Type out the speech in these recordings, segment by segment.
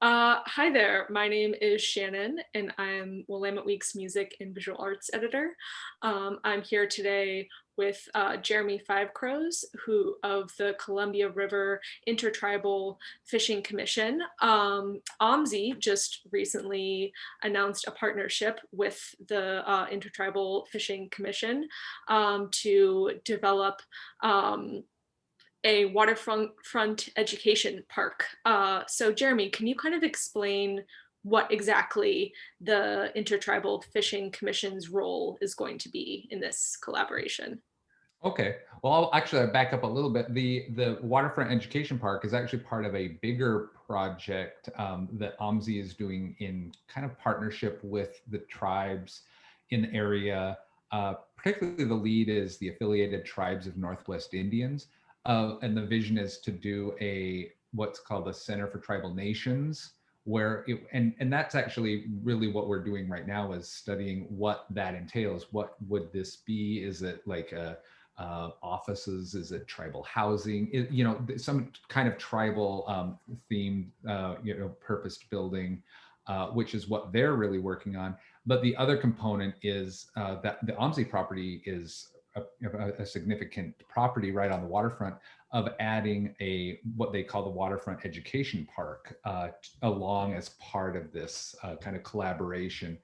Hi there. My name is Shannon, and I'm Willamette Week's music and visual arts editor. I'm here today with Jeremy FiveCrows, who of the Columbia River Intertribal Fishing Commission. OMSI just recently announced a partnership with the Intertribal Fishing Commission to develop a waterfront education park. So Jeremy, can you kind of explain what exactly the Intertribal Fishing Commission's role is going to be in this collaboration? Okay. Well, I'll back up a little bit. The Waterfront Education Park is actually part of a bigger project that OMSI is doing in kind of partnership with the tribes in the area. Particularly, the lead is the affiliated tribes of Northwest Indians, and the vision is to do a what's called a Center for Tribal Nations, and that's actually really what we're doing right now is studying what that entails. What would this be? Is it like a offices? Is it tribal housing? Some kind of tribal themed, purposed building, which is what they're really working on. But the other component is that the OMSI property is a significant property right on the waterfront of adding what they call the waterfront education park along as part of this kind of collaboration.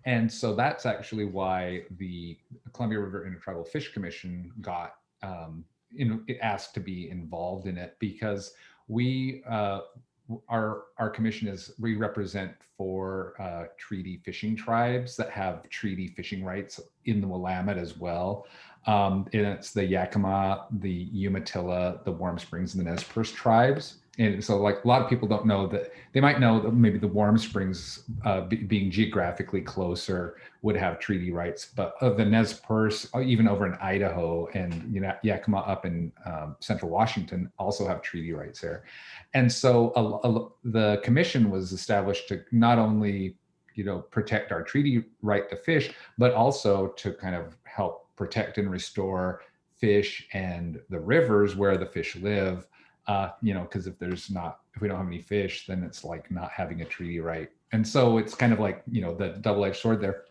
And so that's actually why the Columbia River Intertribal Fish Commission got asked to be involved in it because we our commission we represent four treaty fishing tribes that have treaty fishing rights in the Willamette as well. And it's the Yakima, the Umatilla, the Warm Springs, and the Nez Perce tribes. And so, like, a lot of people don't know that. They might know that maybe the Warm Springs, being geographically closer, would have treaty rights, but the Nez Perce, even over in Idaho, and Yakima up in central Washington, also have treaty rights there. And so, the commission was established to not only protect our treaty right to fish, but also to kind of help protect and restore fish and the rivers where the fish live. Because if we don't have any fish, then it's like not having a treaty right. And so it's kind of like, the double-edged sword there.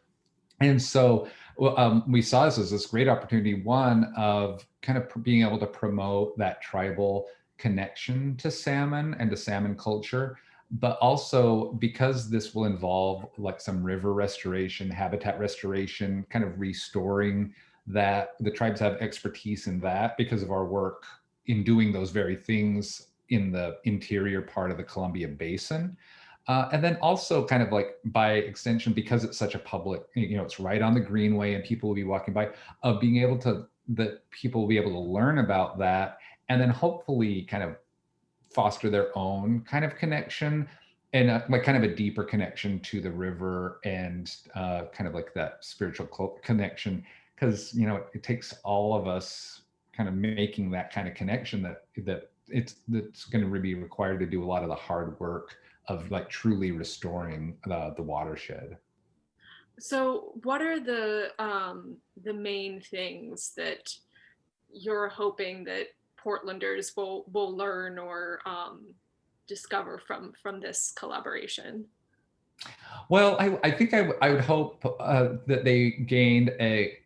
And so we saw this as this great opportunity, one of kind of being able to promote that tribal connection to salmon and to salmon culture, but also because this will involve like some river restoration, habitat restoration, kind of restoring that. The tribes have expertise in that because of our work in doing those very things in the interior part of the Columbia Basin. And then also kind of like by extension, because it's such a public, it's right on the greenway and people will be walking by, of being able to, that people will be able to learn about that and then hopefully kind of foster their own kind of connection and like kind of a deeper connection to the river and kind of like that spiritual connection. Because, it takes all of us kind of making that kind of connection that's going to be required to do a lot of the hard work of like truly restoring the watershed. So, what are the main things that you're hoping that Portlanders will learn or discover from this collaboration? Well, I think I would hope that they gained a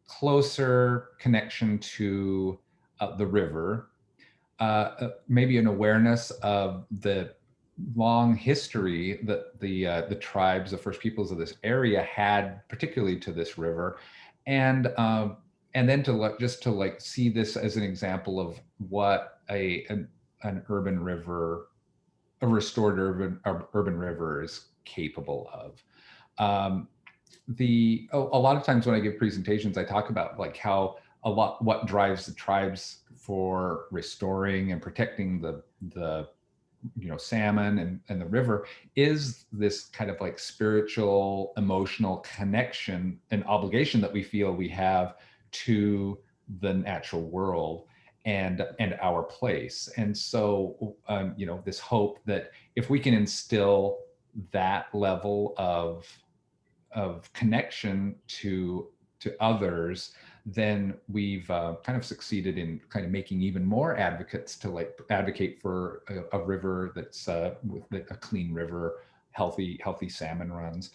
closer connection to the river, maybe an awareness of the long history that the tribes, the first peoples of this area had, particularly to this river, and then to just to like see this as an example of what an urban river, a restored urban river is capable of. Um, a lot of times when I give presentations, I talk about like how what drives the tribes for restoring and protecting the salmon and the river is this kind of like spiritual, emotional connection and obligation that we feel we have to the natural world and our place. And so this hope that if we can instill that level of connection to others, then we've kind of succeeded in kind of making even more advocates to like advocate for a river that's with a clean river, healthy salmon runs.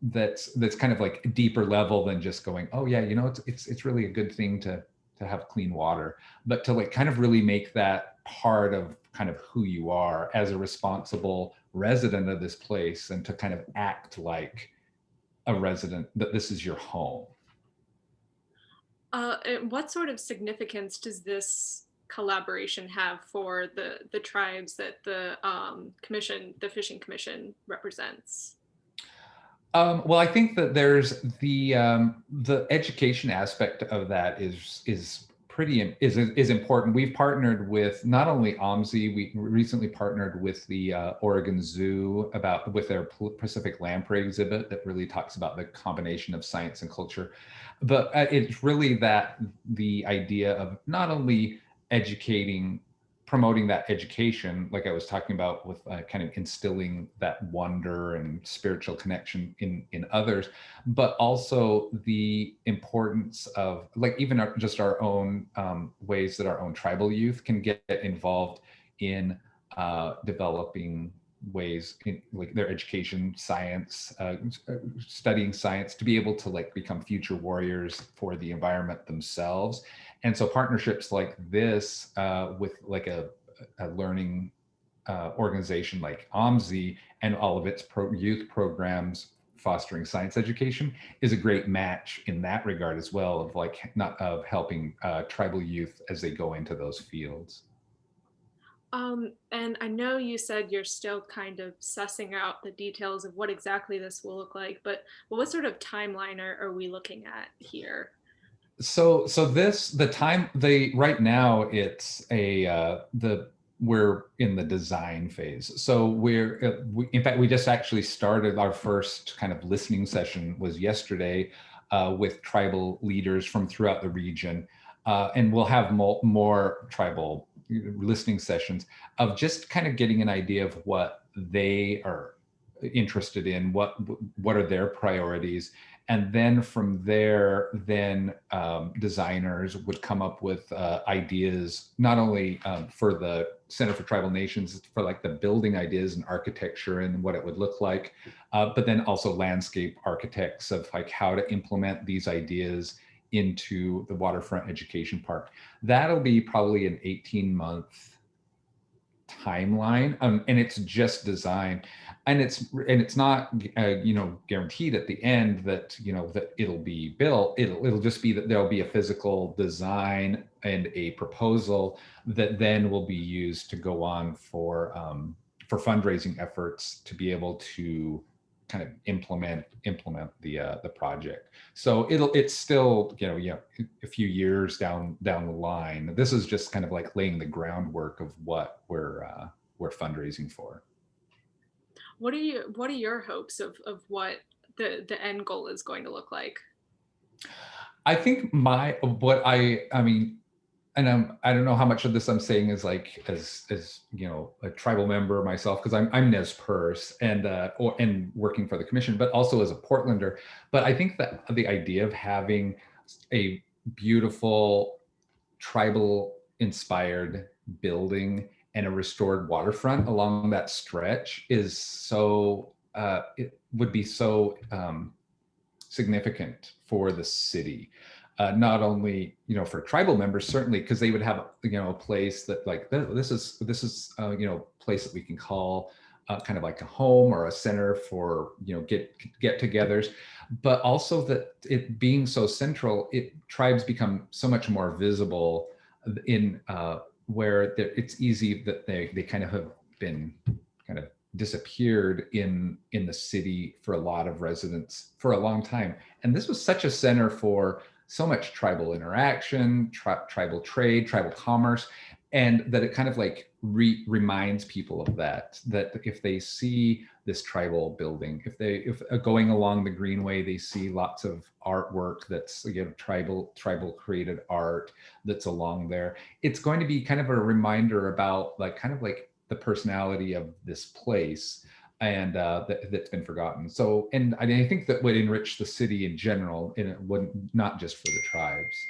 That's kind of like deeper level than just going, oh yeah, you know, it's really a good thing to have clean water, but to like kind of really make that part of kind of who you are as a responsible resident of this place, and to kind of act like a resident, that this is your home. And what sort of significance does this collaboration have for the tribes that the fishing commission represents? Well, I think that there's the education aspect of that is pretty is important. We've partnered with not only OMSI, we recently partnered with the Oregon Zoo about with their Pacific lamprey exhibit that really talks about the combination of science and culture. But it's really that the idea of not only educating, promoting that education, like I was talking about with kind of instilling that wonder and spiritual connection in others, but also the importance of like even just our own ways that our own tribal youth can get involved in developing ways in like their education, science, studying science, to be able to like become future warriors for the environment themselves. And so partnerships like this with like a learning organization like OMSI and all of its youth programs fostering science education is a great match in that regard as well, of like not of helping tribal youth as they go into those fields. And I know you said you're still kind of sussing out the details of what exactly this will look like, but what sort of timeline are we looking at here? So this the time they right now it's a the we're in the design phase. So in fact we just actually started our first kind of listening session was yesterday with tribal leaders from throughout the region, and we'll have more tribal listening sessions of just kind of getting an idea of what they are interested in, what are their priorities, and then from there then designers would come up with ideas not only for the Center for Tribal Nations for like the building ideas and architecture and what it would look like, but then also landscape architects of like how to implement these ideas into the waterfront education park. That'll be probably an 18-month timeline, and it's just design, and it's not guaranteed at the end that that it'll be built. It'll just be that there'll be a physical design and a proposal that then will be used to go on for fundraising efforts to be able to kind of implement the project. So it's still a few years down the line. This is just kind of like laying the groundwork of what we're fundraising for. What are your hopes of what the end goal is going to look like? I think I mean, and I don't know how much of this I'm saying is like as a tribal member myself, because I'm Nez Perce and working for the commission, but also as a Portlander. But I think that the idea of having a beautiful tribal inspired building and a restored waterfront along that stretch is so it would be so significant for the city. Not only for tribal members, certainly, because they would have a place that like this is place that we can call kind of like a home or a center for get-togethers, but also that it being so central, tribes become so much more visible in where it's easy that they kind of have been kind of disappeared in the city for a lot of residents for a long time. And this was such a center for so much tribal interaction, tribal trade, tribal commerce, and that it kind of like reminds people of that if they see this tribal building, if going along the greenway, they see lots of artwork that's tribal created art that's along there, it's going to be kind of a reminder about like kind of like the personality of this place, and that's been forgotten. So, and I think that would enrich the city in general, and it wouldn't, not just for the tribes.